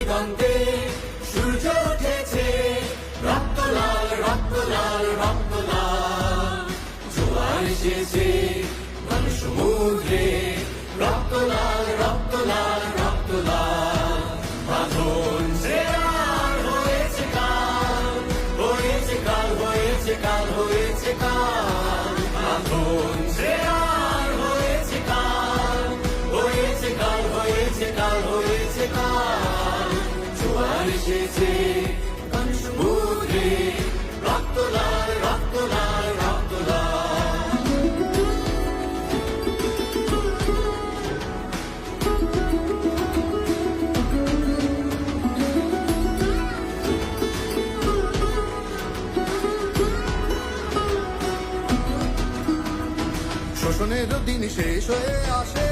দিগন্তে সূর্য উঠেছে, রক্ত লাল রক্ত লাল রক্ত লাল। জোয়ার এসেছে ঘন সমুদ্রে, রক্ত লাল রক্ত লাল রক্ত লাল। বাঁধন ছেড়ার হয়েছে কাল, হয়েছে কাল, হয়েছে কাল, হয়েছে কাল। বাঁধন ছেড়ার হয়েছে কাল, হয়েছে কাল, হয়েছে কাল, হয়েছে কাল। জোয়ার এসেছে ঘন সমুদ্রে, রক্ত লাল রক্ত লাল রক্ত লাল। শোষণের দিন শেষ হয়ে আসে,